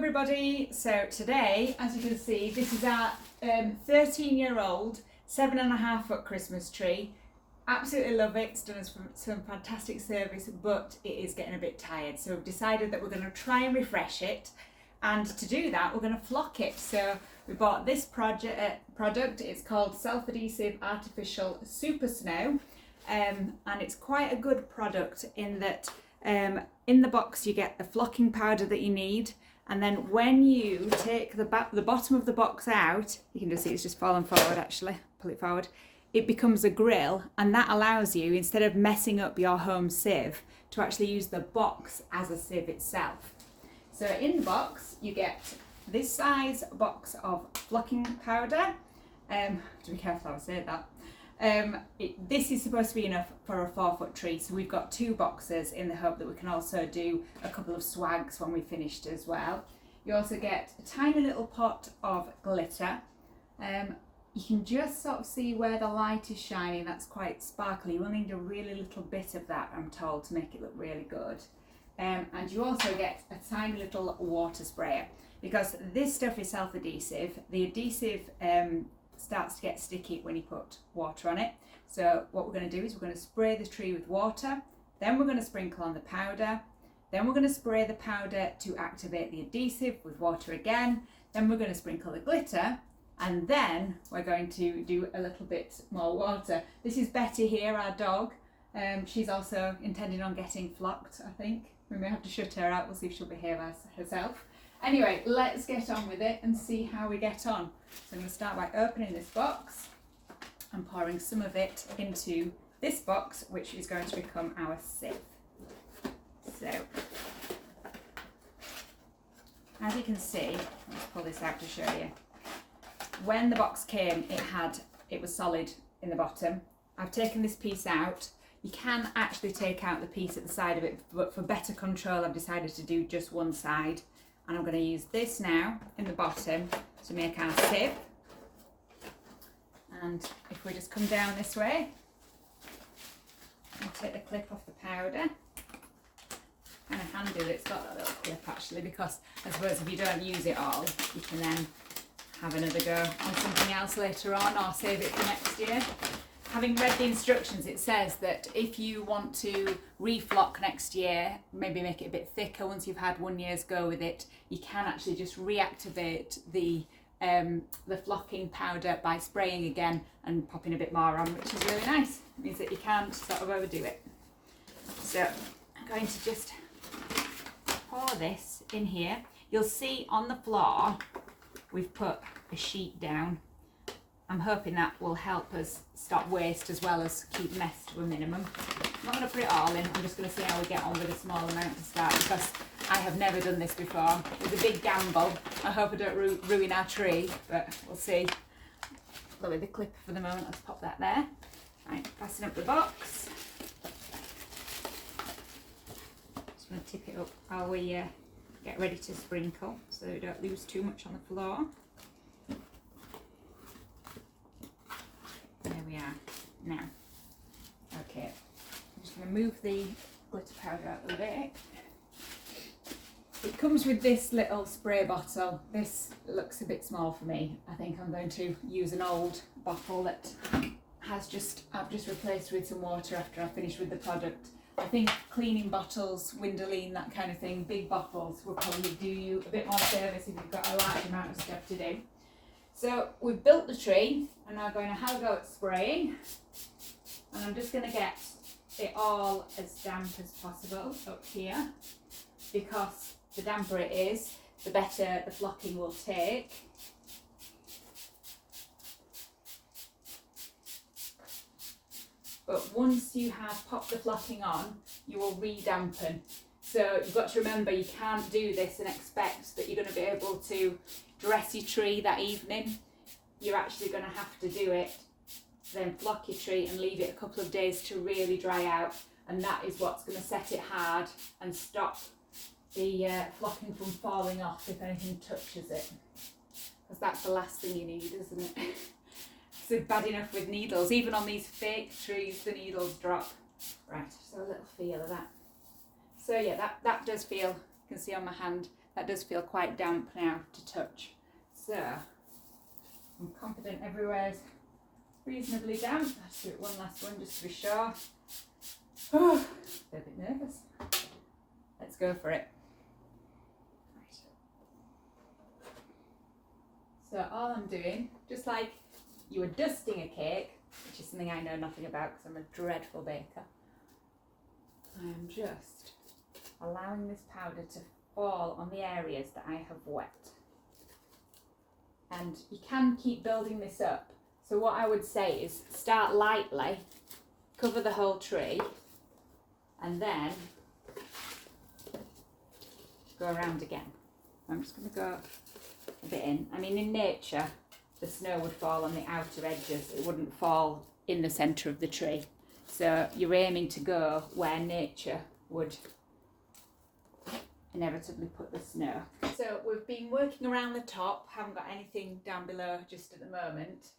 everybody. So today, as you can see, this is our 13-year-old 7.5 foot Christmas tree. Absolutely love it. It's done us some fantastic service, but it is getting a bit tired. So we've decided that we're going to try and refresh it. And to do that, we're going to flock it. So we bought this product. It's called Self-Adhesive Artificial SupaSnow. And it's quite a good product in that in the box you get the flocking powder that you need, and then when you take the bottom of the box out, you can just see it's just fallen forward actually, pull it forward, it becomes a grill, and that allows you, instead of messing up your home sieve, to actually use the box as a sieve itself. So in the box you get this size box of flocking powder. To be careful how I say that. This is supposed to be enough for a 4-foot tree, so we've got 2 boxes in the hope that we can also do a couple of swags when we finished as well. You also get a tiny little pot of glitter. You can just sort of see where the light is shining, that's quite sparkly. You will need a really little bit of that, I'm told, to make it look really good. And you also get a tiny little water sprayer, because this stuff is self-adhesive. The adhesive starts to get sticky when you put water on it. So what we're going to do is we're going to spray the tree with water, then we're going to sprinkle on the powder, then we're going to spray the powder to activate the adhesive with water again, then we're going to sprinkle the glitter, and then we're going to do a little bit more water. This is Betty here, our dog. She's also intending on getting flocked, I think. We may have to shut her out, we'll see if she'll behave herself. Anyway, let's get on with it and see how we get on. So I'm going to start by opening this box and pouring some of it into this box, which is going to become our sieve. So, as you can see, let's pull this out to show you. When the box came, it was solid in the bottom. I've taken this piece out. You can actually take out the piece at the side of it, but for better control, I've decided to do just one side. And I'm going to use this now in the bottom to make our sieve. And if we just come down this way and take the clip off the powder, kind of handy that it's got that little clip actually, because I suppose if you don't use it all, you can then have another go on something else later on or save it for next year. Having read the instructions, it says that if you want to reflock next year, maybe make it a bit thicker once you've had 1 year's go with it, you can actually just reactivate the flocking powder by spraying again and popping a bit more on, which is really nice. It means that you can't sort of overdo it. So I'm going to just pour this in here. You'll see on the floor we've put a sheet down. I'm hoping that will help us stop waste as well as keep mess to a minimum. I'm not going to put it all in, I'm just going to see how we get on with a small amount to start, because I have never done this before. It's a big gamble. I hope I don't ruin our tree, but we'll see. Lower the clip for the moment, let's pop that there. Right, passing up the box. Just going to tip it up while we get ready to sprinkle so that we don't lose too much on the floor. There we are. Now, okay, I'm just going to move the glitter powder out of the bit. It comes with this little spray bottle. This looks a bit small for me. I think I'm going to use an old bottle that I've just replaced with some water after I finished with the product. I think cleaning bottles, Windolene, that kind of thing, big bottles will probably do you a bit more service if you've got a large amount of stuff to do. So we've built the tree, and now going to have a go at spraying, and I'm just going to get it all as damp as possible up here, because the damper it is, the better the flocking will take. But once you have popped the flocking on, you will re-dampen. So you've got to remember, you can't do this and expect that you're going to be able to dress your tree that evening. You're actually going to have to do it, then flock your tree and leave it a couple of days to really dry out, and that is what's going to set it hard and stop the flocking from falling off if anything touches it, because that's the last thing you need, isn't it? It's bad enough with needles, even on these fake trees the needles drop. Right, so a little feel of that. So yeah, that does feel, you can see on my hand, that does feel quite damp now to touch. So I'm confident everywhere's reasonably damp. Let's do it one last one just to be sure. Oh, a bit nervous. Let's go for it. Right. So all I'm doing, just like you were dusting a cake, which is something I know nothing about because I'm a dreadful baker, I am just allowing this powder to fall on the areas that I have wet. And you can keep building this up. So what I would say is start lightly, cover the whole tree, and then go around again. I'm just going to go a bit in. I mean, in nature, the snow would fall on the outer edges. It wouldn't fall in the centre of the tree. So you're aiming to go where nature would inevitably put the snow. So we've been working around the top, haven't got anything down below just at the moment.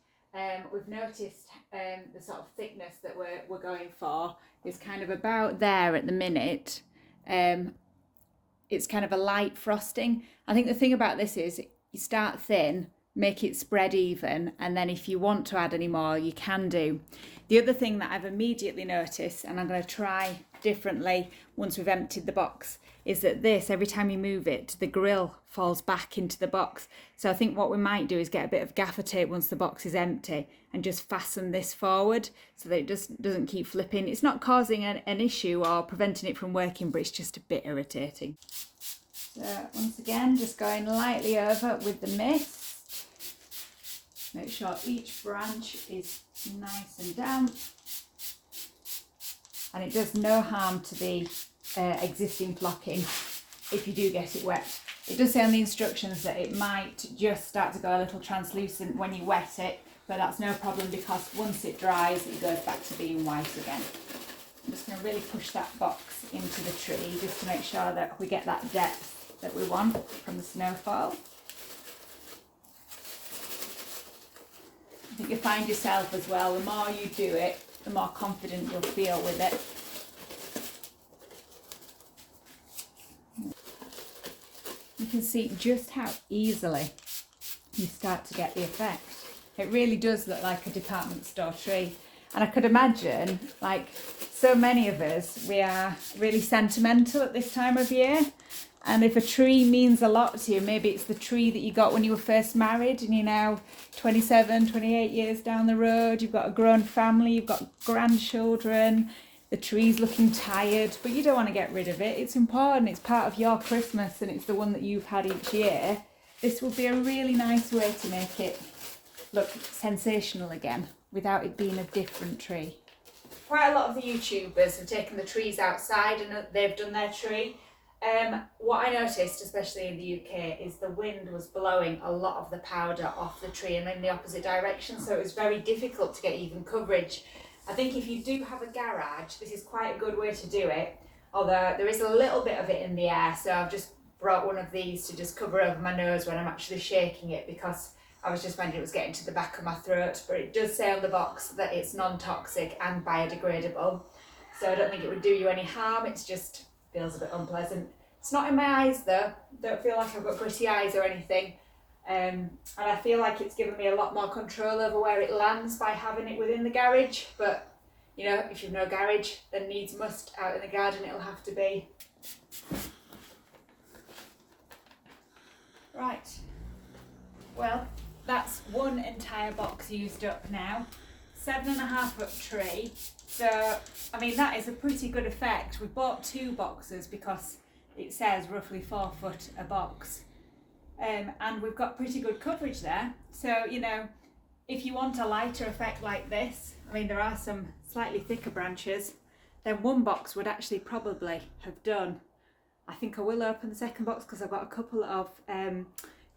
We've noticed the sort of thickness that we're going for is kind of about there at the minute. It's kind of a light frosting. I think the thing about this is you start thin, make it spread even, and then if you want to add any more, you can do. The other thing that I've immediately noticed, and I'm going to try differently once we've emptied the box, is that this, every time you move it, the grill falls back into the box. So I think what we might do is get a bit of gaffer tape once the box is empty and just fasten this forward so that it just doesn't keep flipping. It's not causing an issue or preventing it from working, but it's just a bit irritating. So once again, just going lightly over with the mist. Make sure each branch is nice and damp. And it does no harm to the existing flocking if you do get it wet. It does say on the instructions that it might just start to go a little translucent when you wet it, but that's no problem because once it dries, it goes back to being white again. I'm just going to really push that box into the tree just to make sure that we get that depth that we want from the snowfall. I think you find yourself as well, the more you do it, the more confident you'll feel with it. You can see just how easily you start to get the effect. It really does look like a department store tree. And I could imagine, like so many of us, we are really sentimental at this time of year. And if a tree means a lot to you, maybe it's the tree that you got when you were first married and you're now 27, 28 years down the road, you've got a grown family, you've got grandchildren, the tree's looking tired, but you don't want to get rid of it. It's important, it's part of your Christmas and it's the one that you've had each year. This would be a really nice way to make it look sensational again without it being a different tree. Quite a lot of the YouTubers have taken the trees outside and they've done their tree. What I noticed, especially in the UK, is the wind was blowing a lot of the powder off the tree and in the opposite direction, so it was very difficult to get even coverage. I think if you do have a garage, this is quite a good way to do it, although there is a little bit of it in the air, so I've just brought one of these to just cover over my nose when I'm actually shaking it because I was just finding it was getting to the back of my throat, but it does say on the box that it's non-toxic and biodegradable, so I don't think it would do you any harm. It's just feels a bit unpleasant. It's not in my eyes though. Don't feel like I've got gritty eyes or anything. And I feel like it's given me a lot more control over where it lands by having it within the garage. But you know, if you've no garage, then needs must out in the garden it'll have to be. Right. Well, that's one entire box used up now. 7.5 foot tree. So, I mean, that is a pretty good effect. We bought 2 boxes because it says roughly 4 foot a box. And we've got pretty good coverage there. So, you know, if you want a lighter effect like this, I mean, there are some slightly thicker branches, then 1 box would actually probably have done. I think I will open the second box because I've got a couple of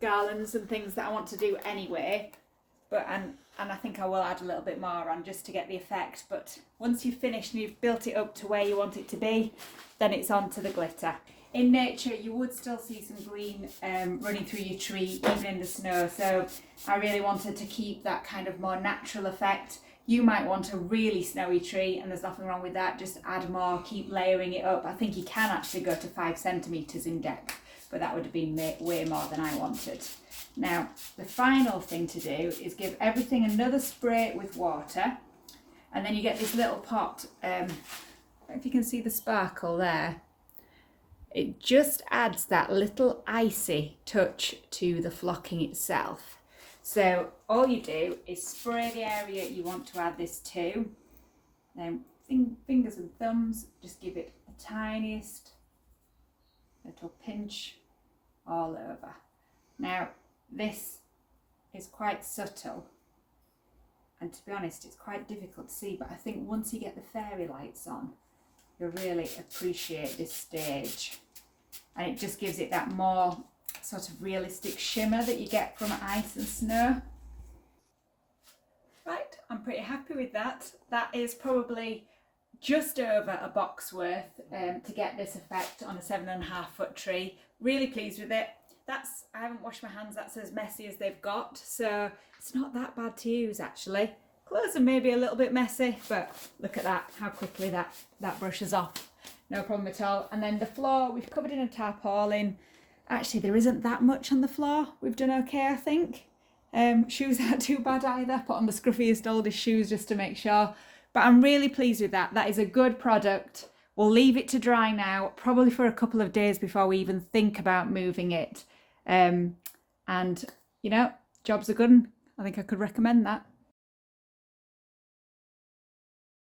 garlands and things that I want to do anyway. But and I think I will add a little bit more on just to get the effect. But once you've finished and you've built it up to where you want it to be, then it's on to the glitter. In nature, you would still see some green running through your tree, even in the snow. So I really wanted to keep that kind of more natural effect. You might want a really snowy tree, and there's nothing wrong with that. Just add more, keep layering it up. I think you can actually go to 5 centimetres in depth. but that would have been way more than I wanted. Now, the final thing to do is give everything another spray with water, and then you get this little pot. If you can see the sparkle there, it just adds that little icy touch to the flocking itself. So all you do is spray the area you want to add this to, then fingers and thumbs, just give it the tiniest little pinch all over. Now, this is quite subtle, and to be honest, it's quite difficult to see, but I think once you get the fairy lights on, you'll really appreciate this stage. And it just gives it that more sort of realistic shimmer that you get from ice and snow. Right, I'm pretty happy with that. That is probably just over a box worth to get this effect on a 7.5 foot tree. Really pleased with it. I haven't washed my hands, that's as messy as they've got, so it's not that bad to use actually. Clothes are maybe a little bit messy, but look at that, how quickly that brushes off. No problem at all. And then the floor, we've covered in a tarpaulin. Actually, there isn't that much on the floor. We've done okay, I think. Shoes aren't too bad either. Put on the scruffiest, oldest shoes just to make sure. But I'm really pleased with that. That is a good product. We'll leave it to dry now, probably for a couple of days before we even think about moving it. And, you know, jobs are good. I think I could recommend that.